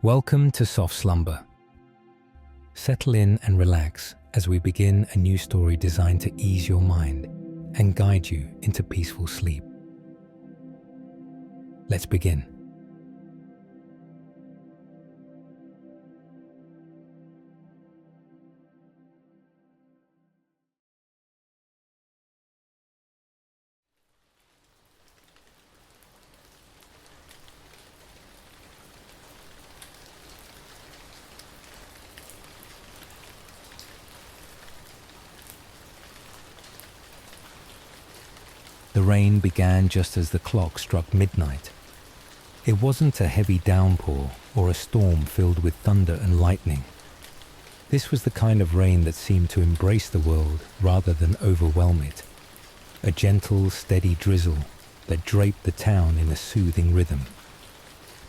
Welcome to Soft Slumber. Settle in and relax as we begin a new story designed to ease your mind and guide you into peaceful sleep. Let's begin. The rain began just as the clock struck midnight. It wasn't a heavy downpour or a storm filled with thunder and lightning. This was the kind of rain that seemed to embrace the world rather than overwhelm it. A gentle, steady drizzle that draped the town in a soothing rhythm.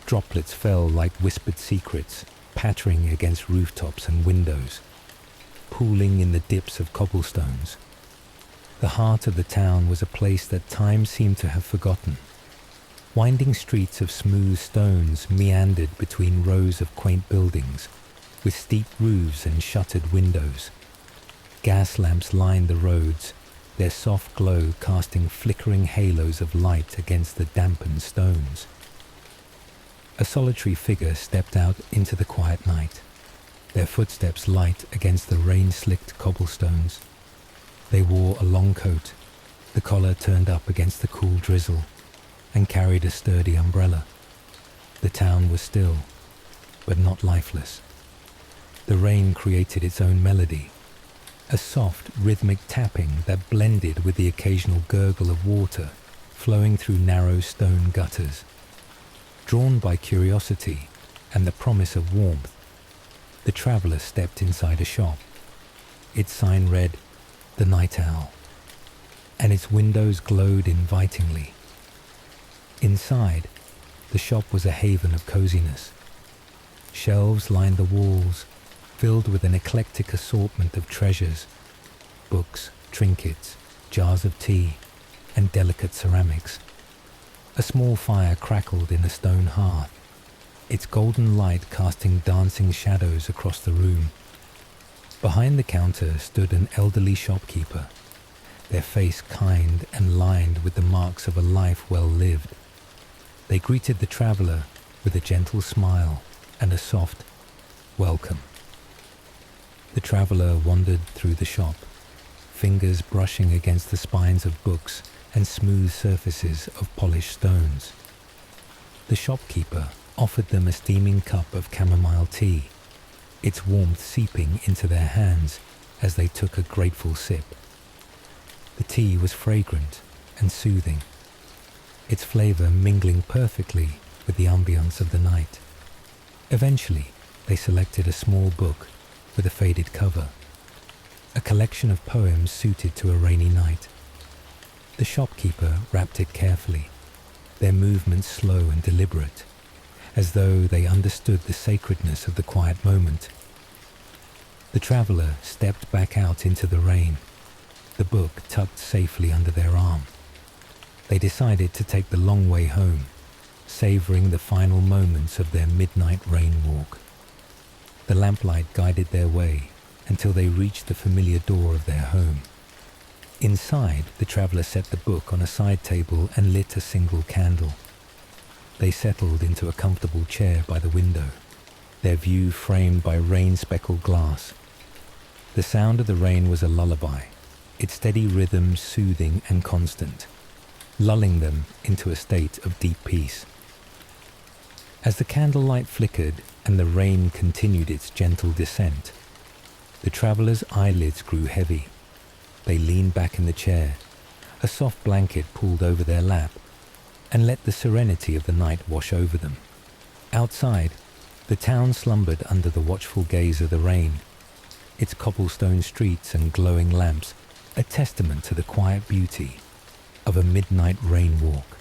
Droplets fell like whispered secrets, pattering against rooftops and windows, pooling in the dips of cobblestones. The heart of the town was a place that time seemed to have forgotten. Winding streets of smooth stones meandered between rows of quaint buildings, with steep roofs and shuttered windows. Gas lamps lined the roads, their soft glow casting flickering halos of light against the dampened stones. A solitary figure stepped out into the quiet night, their footsteps light against the rain-slicked cobblestones. They wore a long coat, the collar turned up against the cool drizzle, and carried a sturdy umbrella. The town was still, but not lifeless. The rain created its own melody, a soft, rhythmic tapping that blended with the occasional gurgle of water flowing through narrow stone gutters. Drawn by curiosity and the promise of warmth, the traveller stepped inside a shop. Its sign read, "The Night Owl," and its windows glowed invitingly. Inside, the shop was a haven of coziness. Shelves lined the walls, filled with an eclectic assortment of treasures, books, trinkets, jars of tea, and delicate ceramics. A small fire crackled in a stone hearth, its golden light casting dancing shadows across the room. Behind the counter stood an elderly shopkeeper, their face kind and lined with the marks of a life well lived. They greeted the traveller with a gentle smile and a soft welcome. The traveller wandered through the shop, fingers brushing against the spines of books and smooth surfaces of polished stones. The shopkeeper offered them a steaming cup of chamomile tea, its warmth seeping into their hands as they took a grateful sip. The tea was fragrant and soothing, its flavour mingling perfectly with the ambience of the night. Eventually, they selected a small book with a faded cover, a collection of poems suited to a rainy night. The shopkeeper wrapped it carefully, their movements slow and deliberate, as though they understood the sacredness of the quiet moment. The traveller stepped back out into the rain, the book tucked safely under their arm. They decided to take the long way home, savouring the final moments of their midnight rain walk. The lamplight guided their way until they reached the familiar door of their home. Inside, the traveller set the book on a side table and lit a single candle. They settled into a comfortable chair by the window, their view framed by rain-speckled glass. The sound of the rain was a lullaby, its steady rhythm soothing and constant, lulling them into a state of deep peace. As the candlelight flickered and the rain continued its gentle descent, the traveller's eyelids grew heavy. They leaned back in the chair, a soft blanket pulled over their lap, and let the serenity of the night wash over them. Outside, the town slumbered under the watchful gaze of the rain, its cobblestone streets and glowing lamps a testament to the quiet beauty of a midnight rain walk.